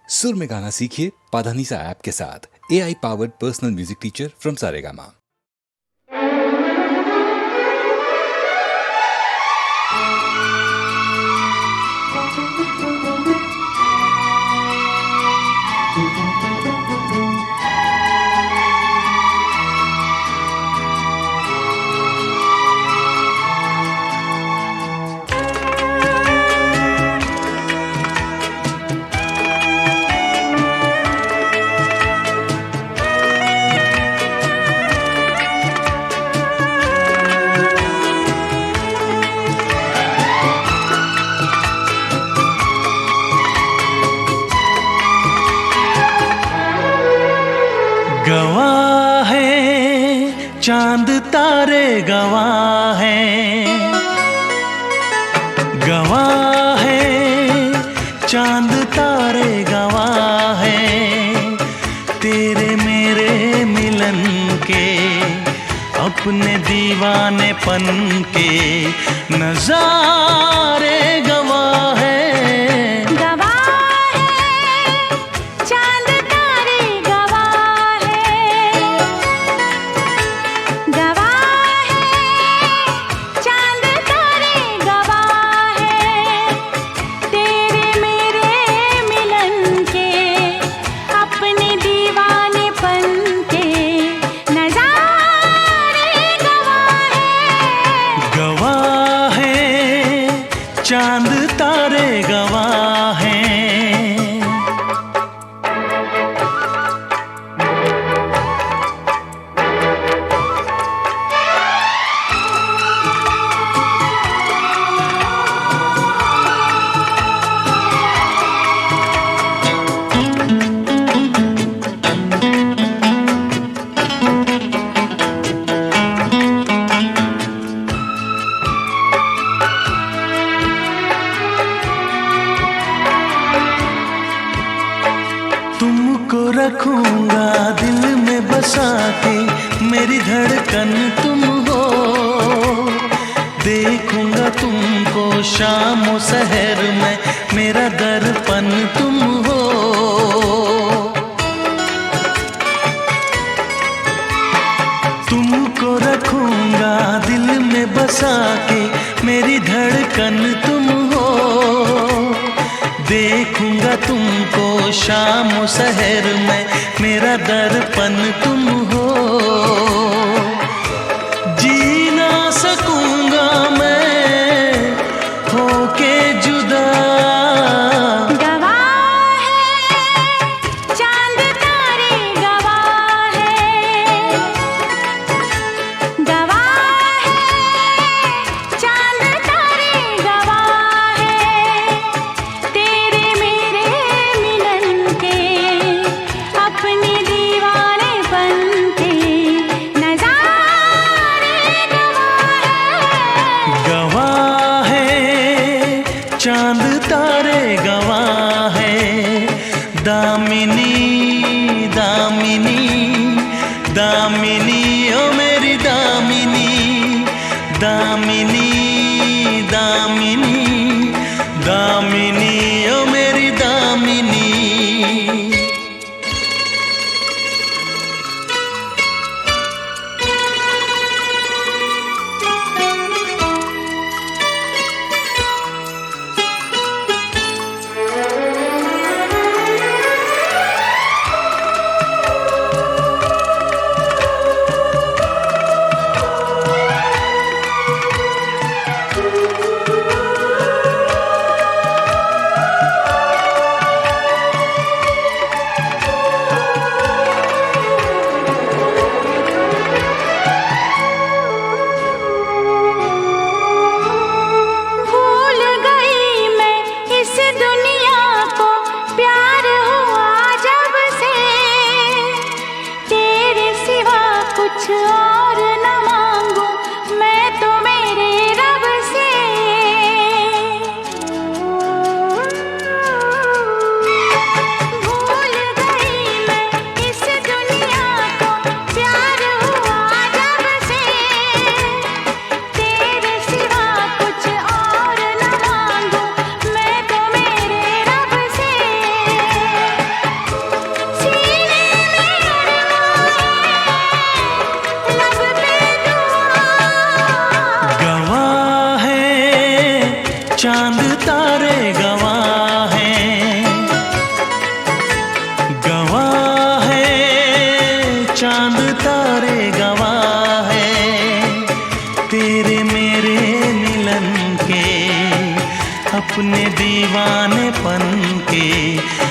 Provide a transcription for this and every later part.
सुर में गाना सीखिए पाधानीसा ऐप के साथ। AI powered personal music teacher from Saregama. गवाह है चांद तारे, गवाह है, गवाह है चांद तारे, गवाह है तेरे मेरे मिलन के, अपने दीवानेपन के नजारे गवाह है। चांद तारे गवाह हैं। तुमको रखूंगा दिल में बसा के, मेरी धड़कन तुम हो, देखूंगा तुमको शाम और सहर में, मेरा दर्पण तुम हो। तुमको रखूंगा दिल में बसा के, मेरी धड़कन तुम हो, देखूंगा तुमको शाम शहर में, मेरा दर्पण तुम हो। जी ना सकूंगा मैं होके जुदा, गवाह है चांद तारे, गवाह है, गवाह है चांद तारे, गवाह है तेरे मेरे मिलन के, अपने दीवानेपन के नजारे गवाह है चांद तारे, गवाह है दामिनी, दामिनी, दामिनी ओ मेरी दामिनी, दामिनी, दामिनी, दामिनी ओ मेरी दामिनी।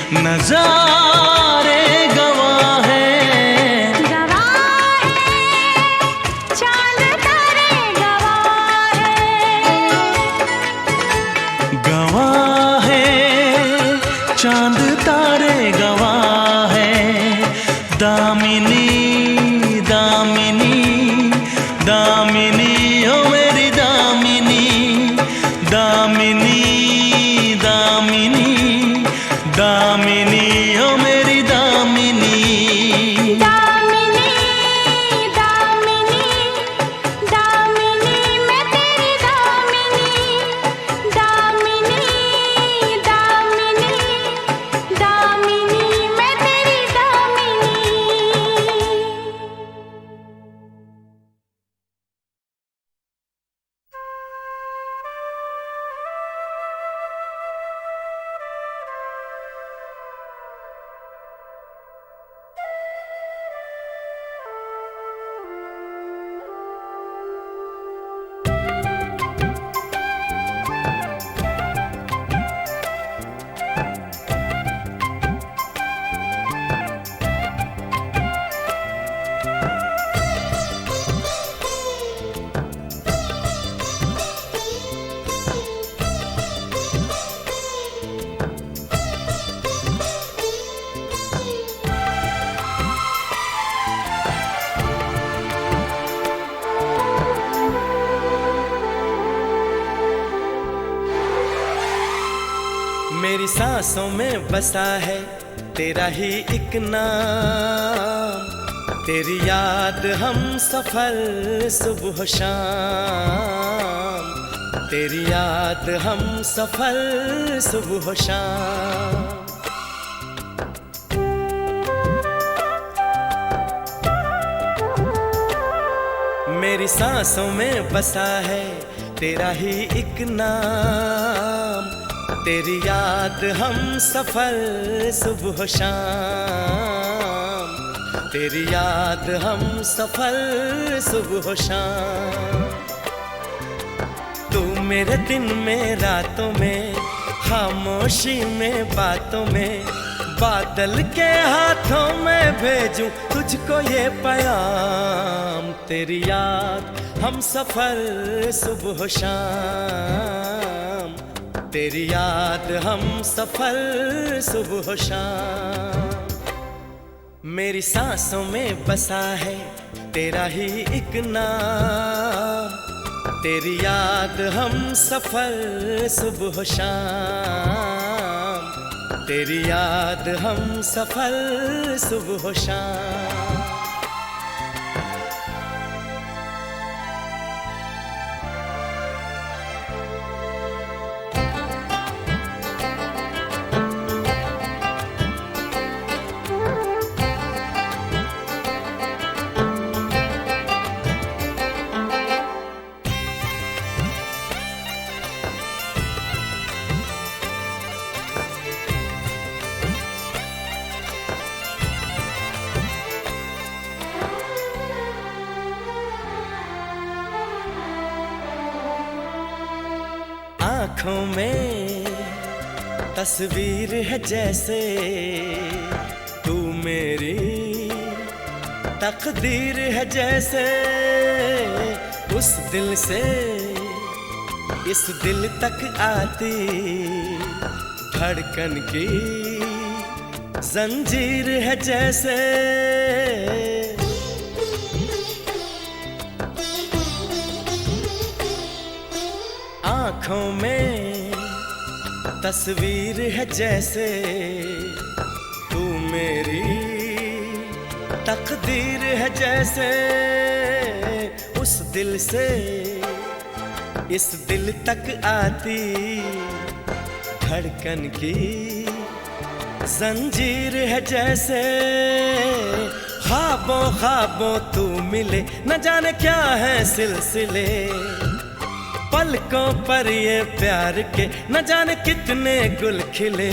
नजारे गवाह है, गवाह है चांद तारे गवाह है, गवाह है चांद तारे गवाह है। दामिनी दामिनी दामिनी ओ मेरी दामिनी, दामिनी दामिनी दामिनी ओ मेरी दामिनी। दामिनी दामिनी दामिनी मैं तेरी दामिनी, दामिनी दामिनी दामिनी मैं तेरी दामिनी। मेरी सांसों में बसा है तेरा ही एक नाम, तेरी याद हम सफर सुबह शाम, तेरी याद हम सफर सुबह शाम। मेरी सांसों में बसा है तेरा ही एक नाम, तेरी याद हम सफर सुबह शाम, तेरी याद हम सफर सुबह शाम। तू मेरे दिन में रातों में, खामोशी में बातों में, बादल के हाथों में भेजूं तुझको ये पैगाम। तेरी याद हम सफर सुबह शाम, तेरी याद हम सफर सुबह शाम। मेरी सांसों में बसा है तेरा ही एक नाम, तेरी याद हम सफर सुबह शाम, तेरी याद हम सफर सुबह शाम। आँखों में तस्वीर है जैसे तू मेरी तकदीर है जैसे, उस दिल से इस दिल तक आती धड़कन की जंजीर है जैसे। आँखों में तस्वीर है जैसे तू मेरी तकदीर है जैसे, उस दिल से इस दिल तक आती धड़कन की जंजीर है जैसे। ख्वाबों ख्वाबों तू मिले न जाने क्या है सिलसिले, पलकों पर ये प्यार के न जाने कितने गुल खिले।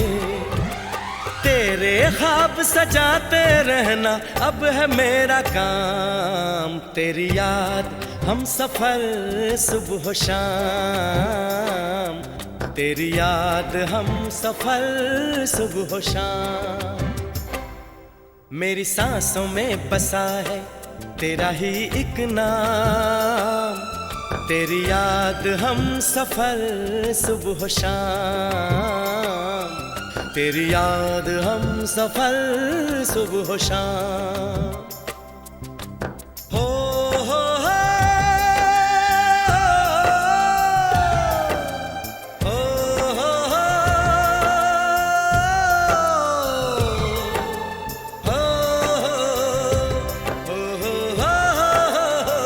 तेरे ख्वाब सजाते रहना अब है मेरा काम, तेरी याद हम सफर सुबह शाम, तेरी याद हम सफर सुबह हो शाम, मेरी सांसों में बसा है तेरा ही एक नाम। तेरी याद हम सफर सुबह हो शाम, तेरी याद हम सफर सुबह हो शाम। हो हो हो, हो हो हो, हो हो हो, हो।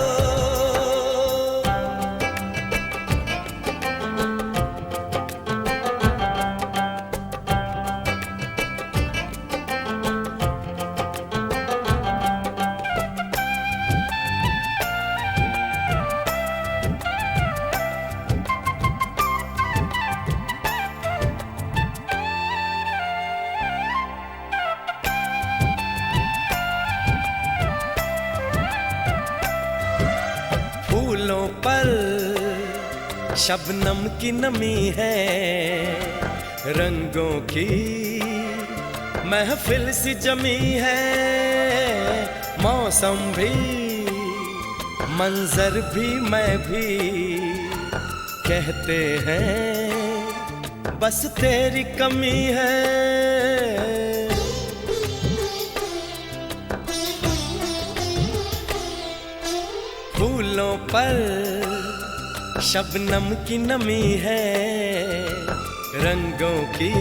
फूलों पर शबनम की नमी है, रंगों की महफिल सी जमी है। मौसम भी मंजर भी मैं भी कहते हैं बस तेरी कमी है। फूलों पर शबनम की नमी है, रंगों की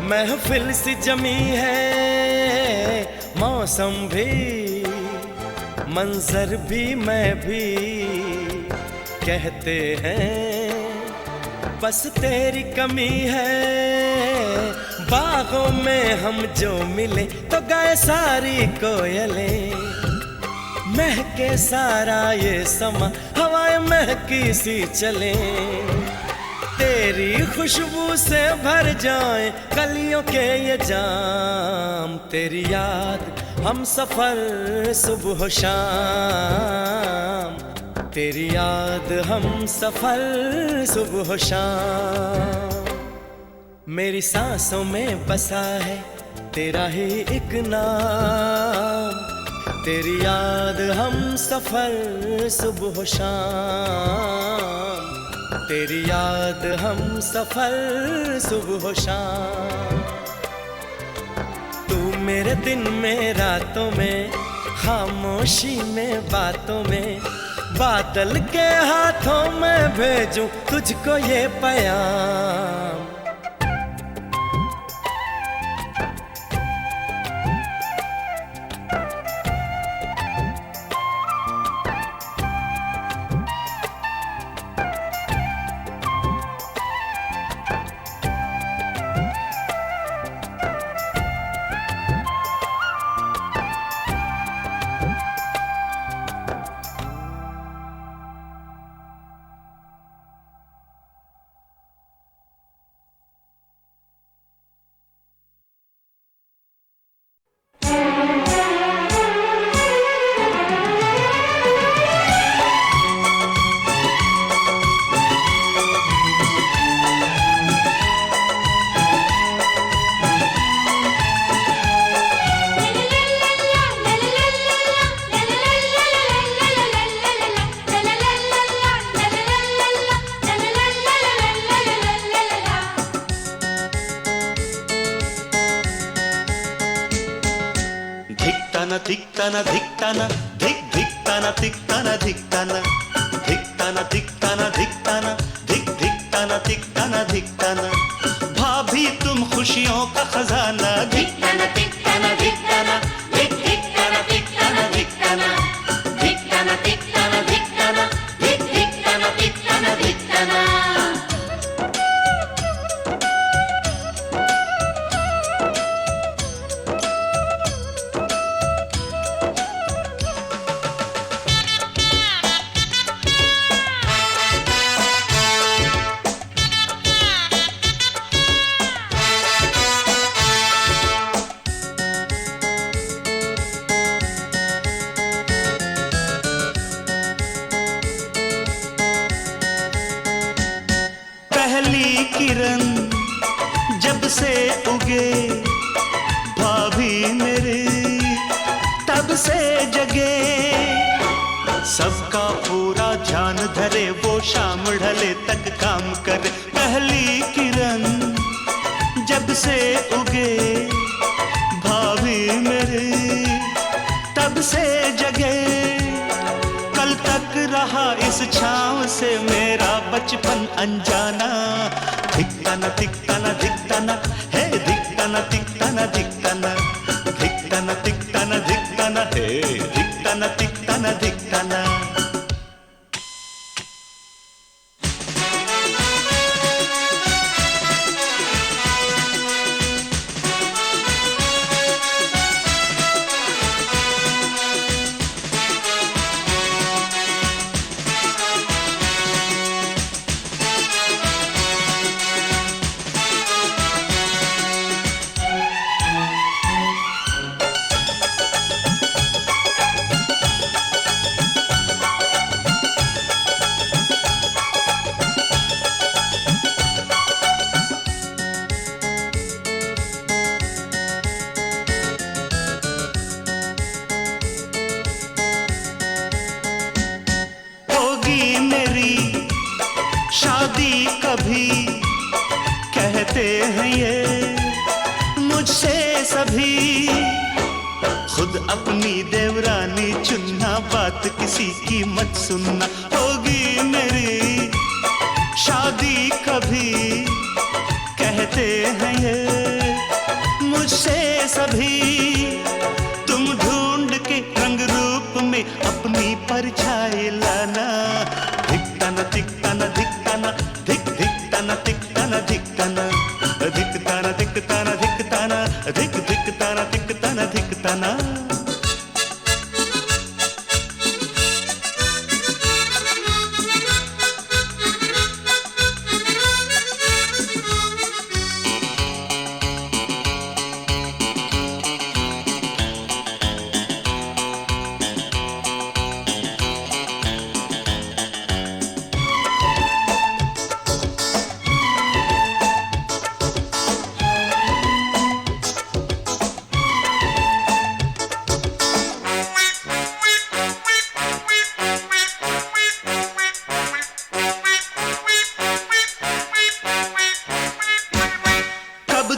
महफिल सी जमी है। मौसम भी मंजर भी मैं भी कहते हैं बस तेरी कमी है। बागों में हम जो मिले तो गाए सारी कोयलें, महके सारा ये समा हवाएं महकी सी चले। तेरी खुशबू से भर जाए कलियों के ये जाम, तेरी याद हम सफर सुबह हो शाम, तेरी याद हम सफर सुबह हो शाम। मेरी सांसों में बसा है तेरा ही एक नाम, तेरी याद हम सफर सुबह हो शाम, तेरी याद हम सफर सुबह हो शाम। तू मेरे दिन में रातों में, खामोशी में बातों में, बादल के हाथों में भेजूं तुझको ये पैगाम। धिक्ताना धिक्ताना धिक धिक्ताना तिक्ताना धिक्ताना धिक्ताना तिक्ताना धिक्ताना धिक धिक्ताना तिक्ताना धिक्ताना। भाभी तुम खुशियों का खजाना, धिक्ताना तिक्ताना धिक्ताना धिक धिक्ताना तिक्ताना धिक्ताना धिक्ताना तिक्ताना धिक्ताना धिक धिक्ताना तिक्ताना धिक्ताना। शाम ढले तक काम करे। पहली किरण जब से उगे भाभी मेरी तब से जगे। कल तक रहा इस छाँव से मेरा बचपन अनजाना। धिकताना धिकताना धिकताना हे धिकताना धिकताना धिकताना धिकताना धिकताना धिकताना हे धिकताना धिकताना धिकताना। शादी कभी कहते हैं ये मुझसे सभी। खुद अपनी देवरानी चुनना, बात किसी की मत सुनना। होगी मेरी शादी कभी कहते हैं ये मुझसे सभी। तुम ढूंढ के रंग रूप में अपनी परछाई लाना। धिकताना धिकताना धिकताना धिक धिकताना धिकताना धिकताना धिकताना धिकताना धिकताना धिक धिकताना धिकताना धिकताना।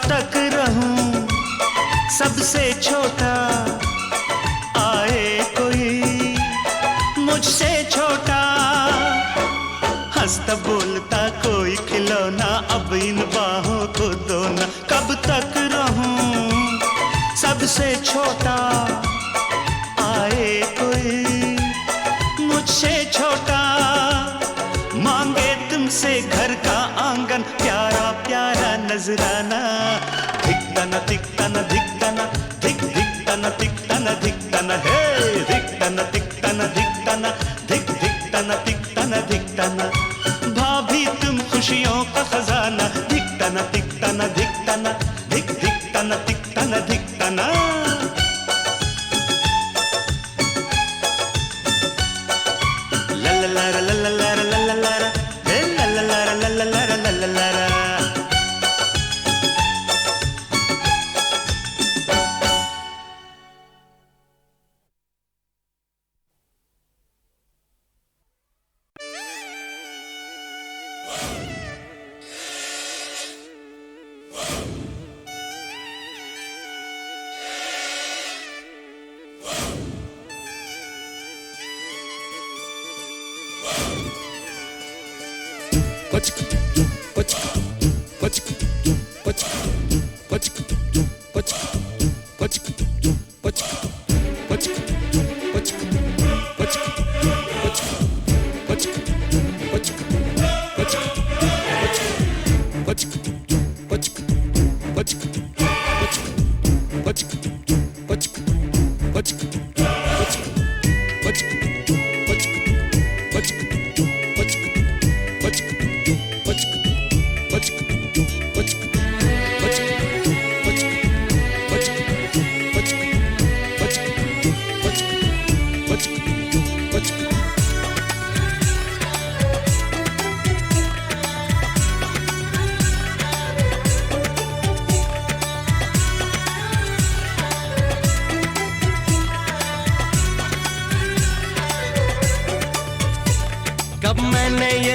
तक रहूं सबसे छोटा, आए कोई मुझसे छोटा। हंसता बोलता कोई खिलौना, अब इन बाहों को दो ना। कब तक रहूं सबसे छोटा, आए कोई मुझसे छोटा। मांगे तुमसे घर का आंगन, प्यारा प्यारा नजराना। धिकताना धिकताना धिकताना धिक धिकताना धिकताना धिकताना हे धिकताना धिकताना धिकताना धिक धिकताना धिकताना धिकताना। भाभी तुम खुशियों का खजाना। धिकताना धिकताना धिकताना धिक धिकताना धिकताना धिकताना। ला ला ला ला ला ला ला ला ला हे ला ला ला ला ला ला ला ला ला।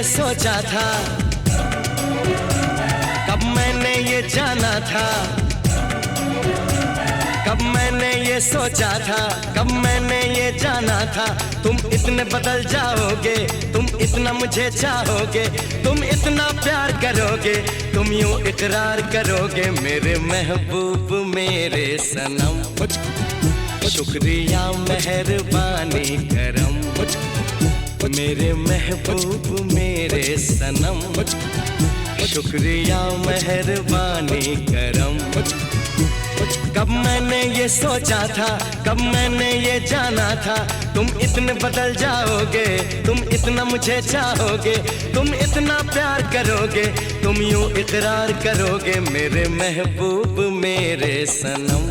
सोचा था, कब मैंने ये जाना था, कब मैंने ये सोचा था, कब मैंने ये जाना था। तुम इतने बदल जाओगे, तुम इतना मुझे चाहोगे, तुम इतना प्यार करोगे, तुम यूं इकरार करोगे मेरे महबूब मेरे सनम। शुक्रिया मेहरबानी करम, मेरे महबूब मेरे सनम। शुक्रिया मेहरबानी करम। कब मैंने ये सोचा था, कब मैंने ये जाना था, तुम इतने बदल जाओगे, तुम इतना मुझे चाहोगे, तुम इतना प्यार करोगे, तुम यूं इकरार करोगे मेरे महबूब मेरे सनम।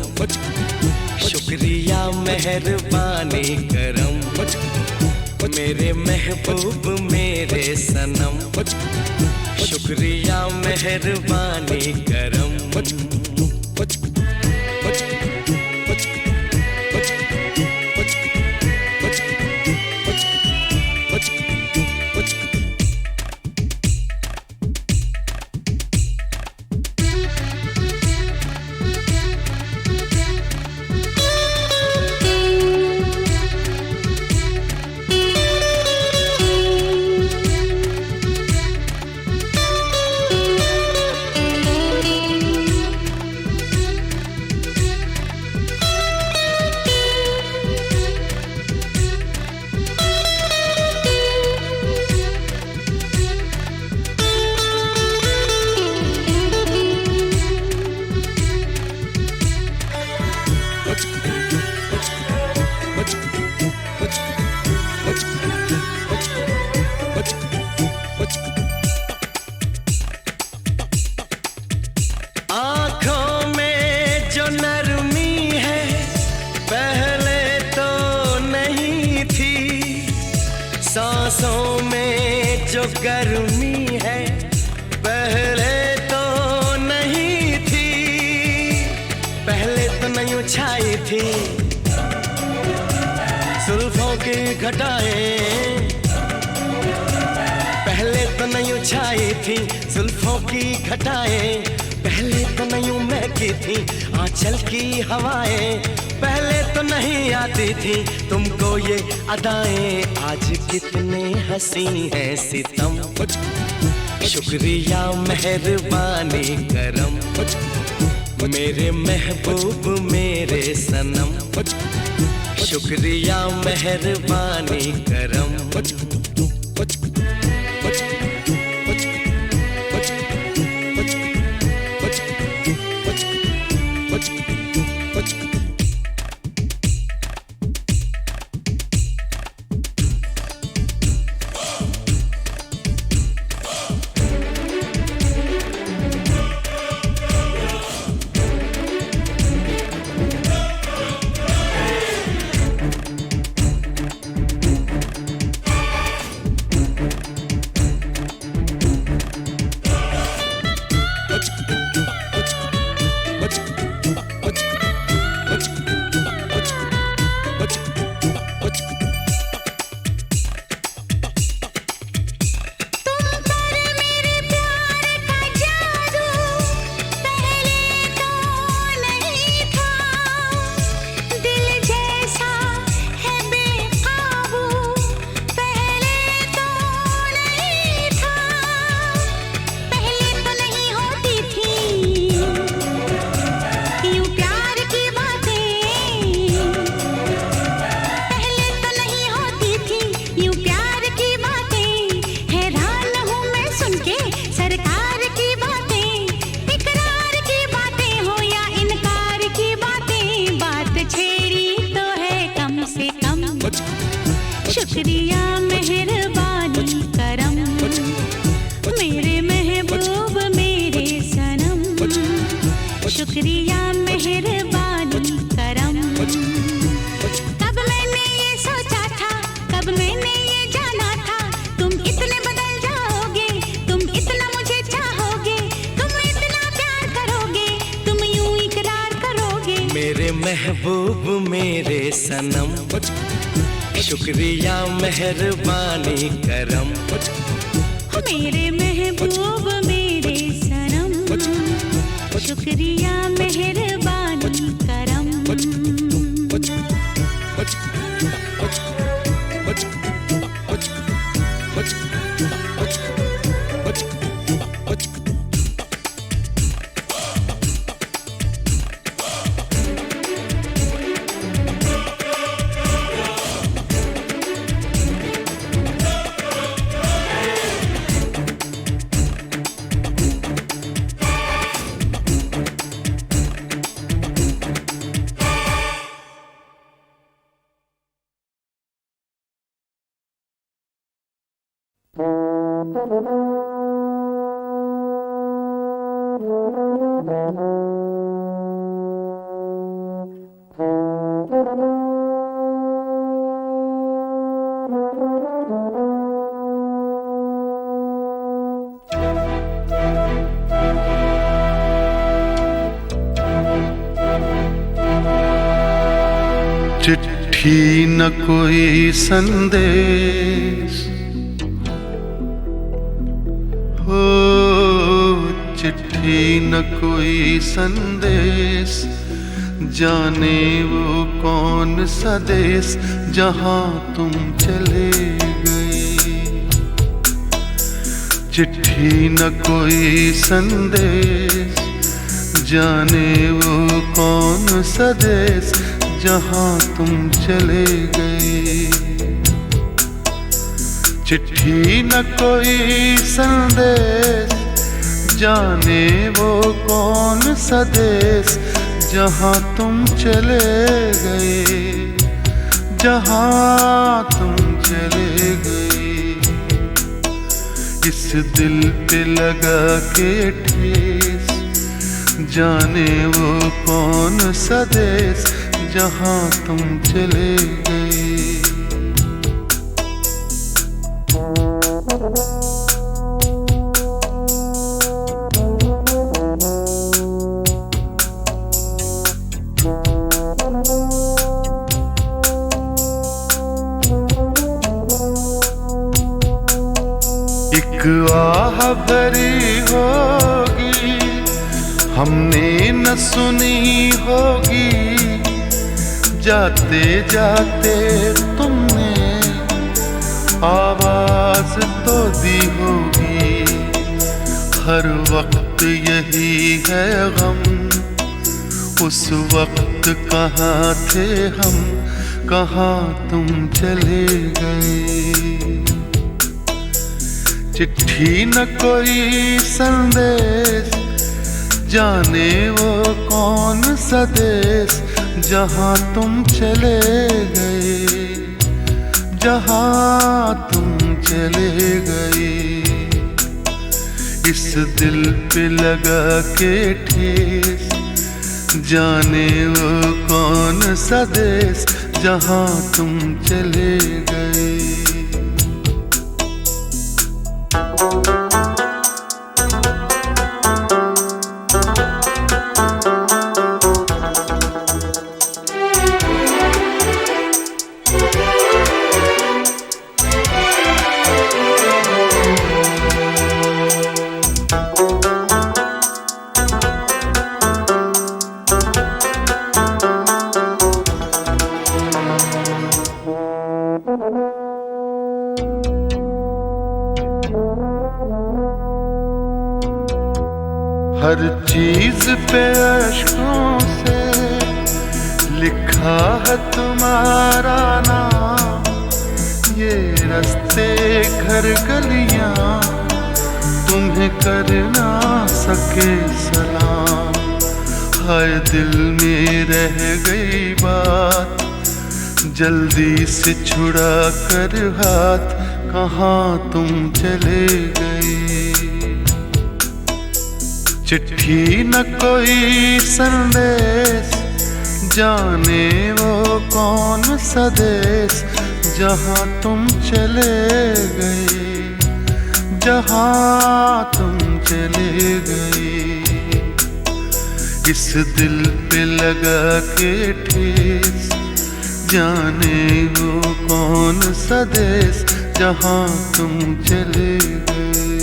शुक्रिया मेहरबानी करम, मेरे महबूब मेरे सनम। शुक्रिया मेहरबानी करम। आँखों में जो नरमी है पहले तो नहीं थी, सांसों में जो गर्मी है पहले तो नहीं थी, पहले तो नहीं छाई थी जुल्फों की घटाएं, पहले तो नहीं छाई थी जुल्फों की घटाएं, पहले तो नहीं महकी थी आंचल की हवाएं, पहले तो नहीं आती थी तुमको ये अदाएं, आज कितने हंसी है सितम। शुक्रिया मेहरबानी करम, मेरे महबूब मेरे सनम। शुक्रिया मेहरबानी करम। शुक्रिया मेहरबानी करम, मेरे महबूब मेरे सनम। शुक्रिया मेहरबानी करम। कब मैंने ये सोचा था, कब मैंने ये जाना था, तुम इतने बदल जाओगे, तुम इतना मुझे चाहोगे, तुम इतना प्यार करोगे, तुम यूं इकरार करोगे मेरे महबूब मेरे सनम। शुक्रिया मेहरबानी करम। मेरे महबूब मेरे सनम, शुक्रिया मेहरबानी करम। चिट्ठी न कोई संदेश हो, चिट्ठी न कोई संदेश, जाने वो कौन सा देश जहां तुम चले गए। चिट्ठी न कोई संदेश, जाने वो कौन सा देश जहां तुम चले गए। चिट्ठी न कोई संदेश, जाने वो कौन सा देश जहां तुम चले गए, जहां तुम चले गए। इस दिल पे लगा के ठेस, जाने वो कौन सा देश जहां तुम चले गए। एक आह भरी होगी, हमने न सुनी होगी, जाते जाते तुमने आवाज तो दी होगी। हर वक्त यही है गम, उस वक्त कहाँ थे हम, कहाँ तुम चले गए। चिट्ठी न कोई संदेश, जाने वो कौन सा देश जहां तुम चले गए, जहां तुम चले गए। इस दिल पे लगा के ठेस, जाने वो कौन सा देश जहां तुम चले गए। हर चीज पे अश्कों से लिखा है तुम्हारा नाम, ये रास्ते घर गलियां तुम्हें कर ना सके सलाम। हाय दिल में रह गई बात, जल्दी से छुड़ा कर हाथ, कहाँ तुम चले गए। चिट्ठी न कोई संदेश, जाने वो कौन सा देश जहां तुम चले गए, जहां तुम चले गए। इस दिल पे लगा के ठेस, जाने वो कौन सा देश जहां तुम चले गए।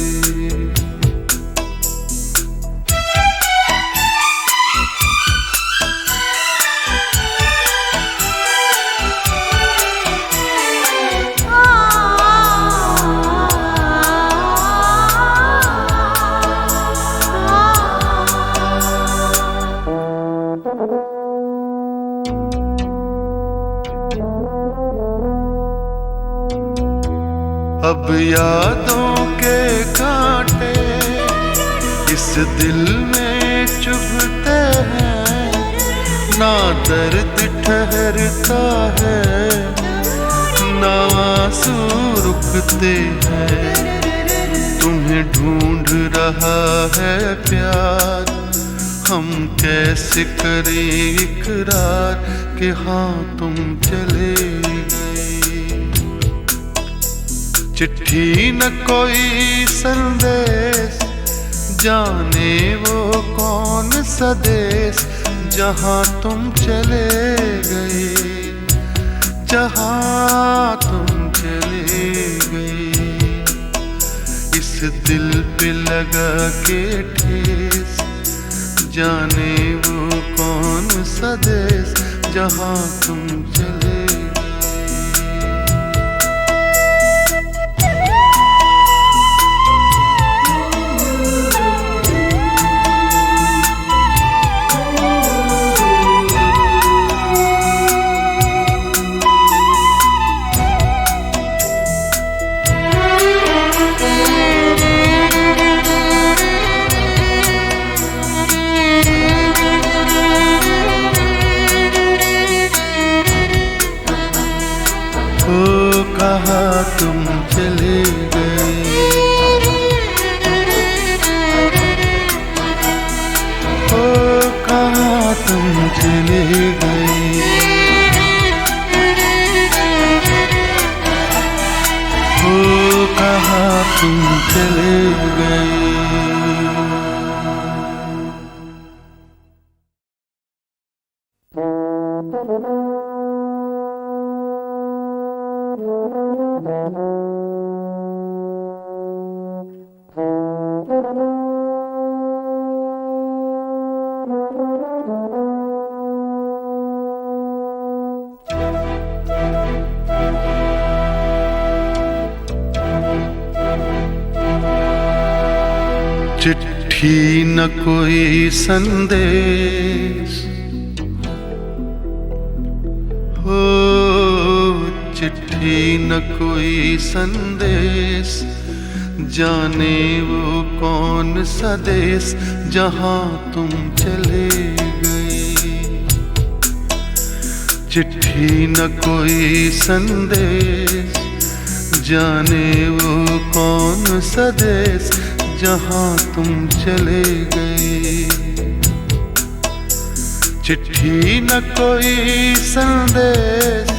अब यादों के कांटे इस दिल में चुभते हैं, ना दर्द ठहरता है, ना आंसू रुकते हैं। तुम्हें ढूंढ रहा है प्यार, हम कैसे करें इकरार कि हाँ तुम चले गए। चिट्ठी न कोई संदेश, जाने वो कौन सा देश जहाँ तुम चले गए, जहाँ तुम चले गए। इस दिल पे लगा के ठेस, जाने वो कौन सा देश जहाँ तुम चले। कहाँ तुम चले गए, ओ कहाँ तुम चले गए, ओ कहाँ तुम चले गए। चिट्ठी न कोई संदेश, हो चिट्ठी न कोई संदेश, जाने वो कौन सा देश जहाँ तुम चले गए। चिट्ठी न कोई संदेश, जाने वो कौन सा देश जहाँ तुम चले गए। चिट्ठी न कोई संदेश,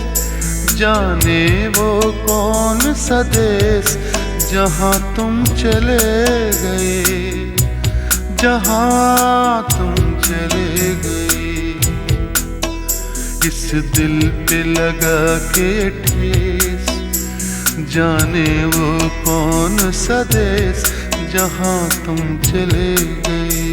जाने वो कौन सा देश जहाँ तुम चले गए, जहाँ तुम चले गए। इस दिल पे लगा के ठेस, जाने वो कौन सा देश जहाँ तुम चले गए।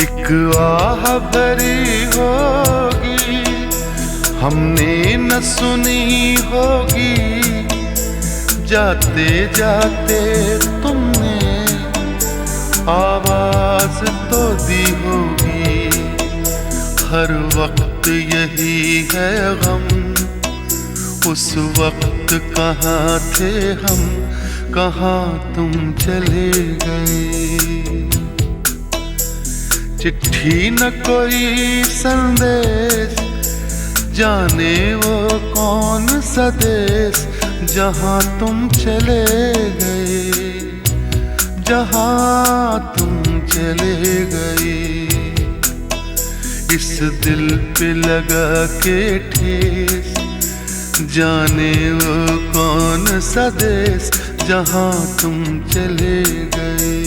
एक आह भरी होगी, हमने न सुनी होगी, जाते जाते तुमने आवाज तो दी होगी। हर वक्त यही है गम, उस वक्त कहाँ थे हम, कहाँ तुम चले गए। चिट्ठी न कोई संदेश, जाने वो कौन सा देश जहाँ तुम चले गए, जहाँ तुम चले गए। इस दिल पे लगा के ठेस, जाने वो कौन सा देश जहाँ तुम चले गए।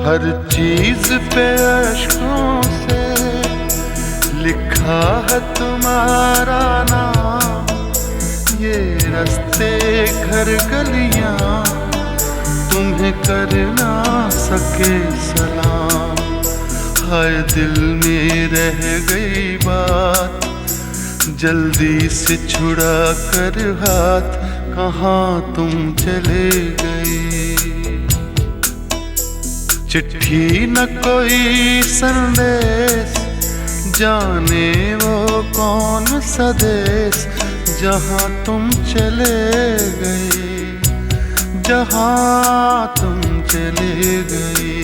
हर चीज पे अश्कों से लिखा है तुम्हारा नाम। ये रास्ते घर गलियां तुम्हें कर ना सके सलाम। हाय दिल में रह गई बात, जल्दी से छुड़ा कर हाथ, कहाँ तुम चले गई। चिट्ठी न कोई संदेश, जाने वो कौन सा देश, जहाँ तुम चले गए, जहाँ तुम चले गई।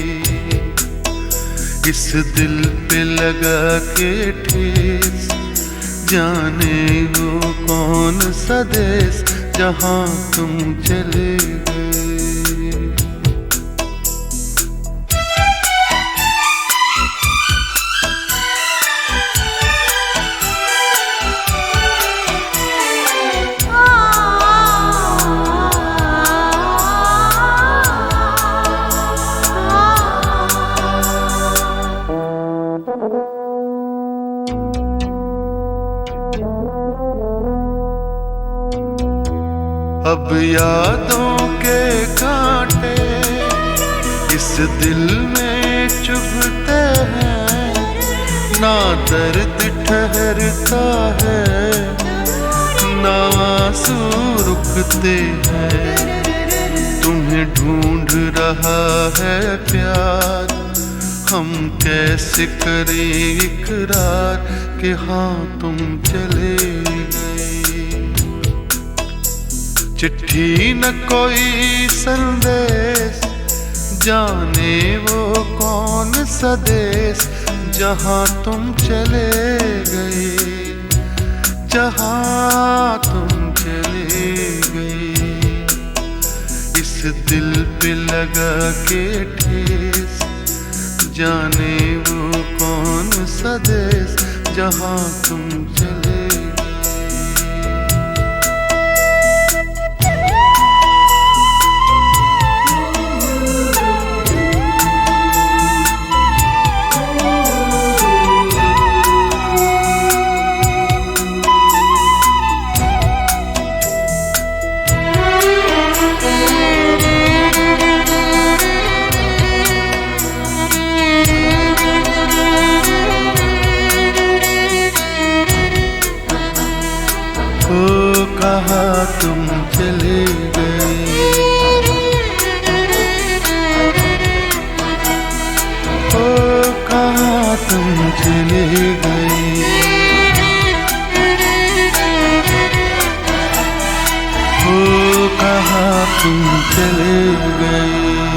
इस दिल पे लगा के ठेस, जाने वो कौन सा देश, जहाँ तुम चले गए। अब यादों के कांटे इस दिल में चुभते हैं, ना दर्द ठहरता है, ना आंसू रुकते हैं। तुम्हें ढूंढ रहा है प्यार, हम कैसे करें इकरार कि हाँ तुम चले गए। चिट्ठी न कोई संदेश, जाने वो कौन सा देश, जहाँ तुम चले गए, जहाँ तुम चले गए। इस दिल पे लगा के ठेस, जाने वो कौन सा देश, जहाँ तुम चले। ओ कहाँ तुम चले गए, ओ कहाँ तुम चले गए। ओ कहाँ तुम चले गए।